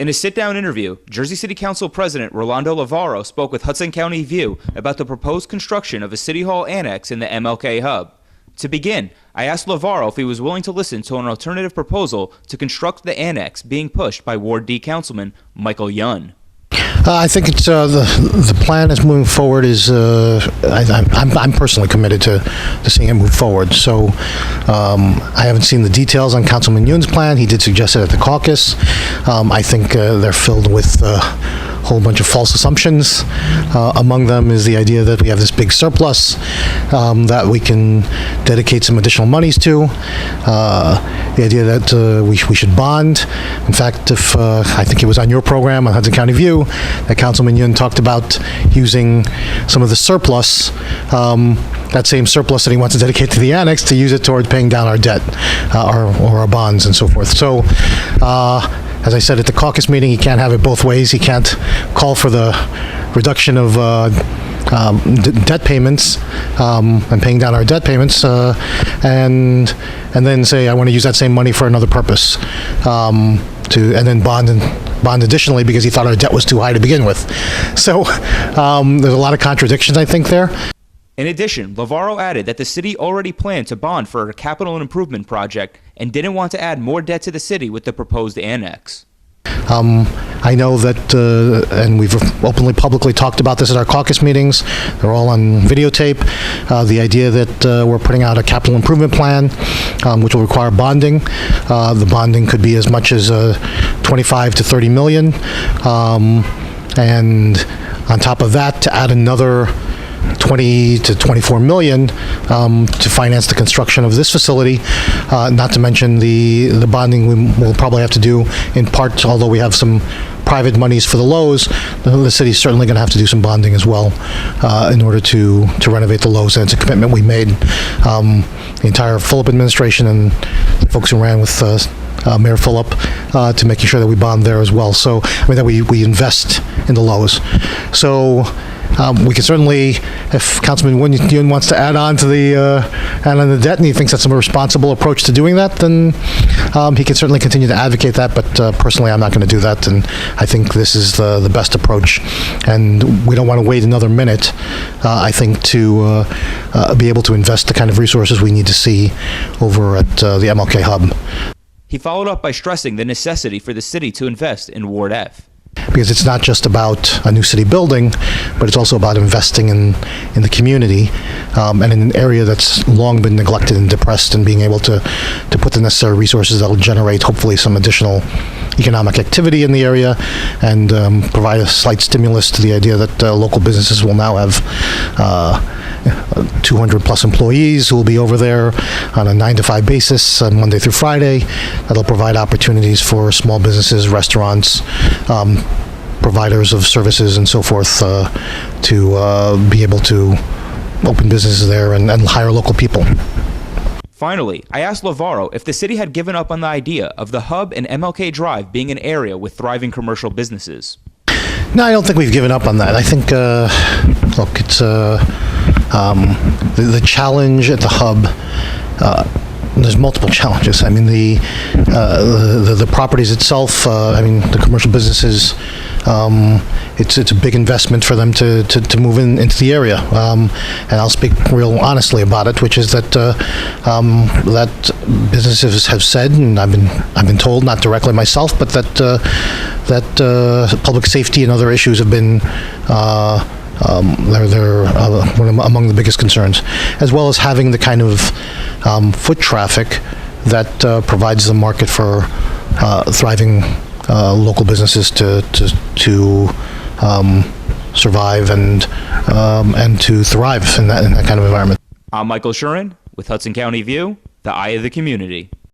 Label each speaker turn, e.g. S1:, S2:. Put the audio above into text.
S1: In a sit-down interview, Jersey City Council President Rolando Lavarro spoke with Hudson County View about the proposed construction of a City Hall Annex in the MLK Hub. To begin, I asked Lavarro if he was willing to listen to an alternative proposal to construct the annex being pushed by Ward D Councilman Michael Young.
S2: I think it's the plan is moving forward. I'm personally committed to seeing it move forward. So I haven't seen the details on Councilman Young's plan. He did suggest it at the caucus. I think they're filled with a whole bunch of false assumptions. Among them is the idea that we have this big surplus that we can dedicate some additional monies to. The idea that we should bond. In fact, if I think it was on your program on Hudson County View, that Councilman Young talked about using some of the surplus, that same surplus that he wants to dedicate to the annex, to use it toward paying down our debt or our bonds and so forth. So, as I said at the caucus meeting, he can't have it both ways. He can't call for the reduction of debt payments and paying down our debt payments, and then say I want to use that same money for another purpose, and then bond additionally because he thought our debt was too high to begin with. So there's a lot of contradictions, I think, there.
S1: In addition, Lavarro added that the city already planned to bond for a capital improvement project and didn't want to add more debt to the city with the proposed annex.
S2: I know that, and we've openly, publicly talked about this at our caucus meetings. They're all on videotape. The idea that we're putting out a capital improvement plan, which will require bonding. The bonding could be as much as 25 to 30 million. And on top of that, to add another 20 to 24 million to finance the construction of this facility, not to mention the bonding we'll probably have to do in part, although we have some private monies for the Lowe's, the city's certainly going to have to do some bonding as well in order to renovate the Lowe's, and it's a commitment we made. The entire Fulop Administration and the folks who ran with Mayor Fulop to making sure that we bond there as well. So, I mean, that we invest in the Lowe's. So, we can certainly, if Councilman Young wants to add on to the debt, and he thinks that's a responsible approach to doing that, then he can certainly continue to advocate that. But personally, I'm not going to do that, and I think this is the best approach. And we don't want to wait another minute, I think, to be able to invest the kind of resources we need to see over at the MLK Hub.
S1: He followed up by stressing the necessity for the city to invest in Ward F.
S2: Because it's not just about a new city building, but it's also about investing in the community, and in an area that's long been neglected and depressed, and being able to put the necessary resources that will generate hopefully some additional economic activity in the area, and provide a slight stimulus to the idea that local businesses will now have 200 plus employees who will be over there on a 9-to-5 basis on Monday through Friday. That'll provide opportunities for small businesses, restaurants, providers of services and so forth to be able to open businesses there and hire local people.
S1: Finally, I asked Lavarro if the city had given up on the idea of the Hub and MLK Drive being an area with thriving commercial businesses.
S2: No, I don't think we've given up on that. I think, look, it's the challenge at the Hub. There's multiple challenges. I mean, the properties itself. I mean, the commercial businesses. It's a big investment for them to move into the area. And I'll speak real honestly about it, which is that that businesses have said, and I've been told, not directly myself, but that public safety and other issues have been. They're among the biggest concerns, as well as having the kind of foot traffic that provides the market for thriving local businesses to survive and to thrive in that kind of environment.
S1: I'm Michael Shurin with Hudson County View, the eye of the community.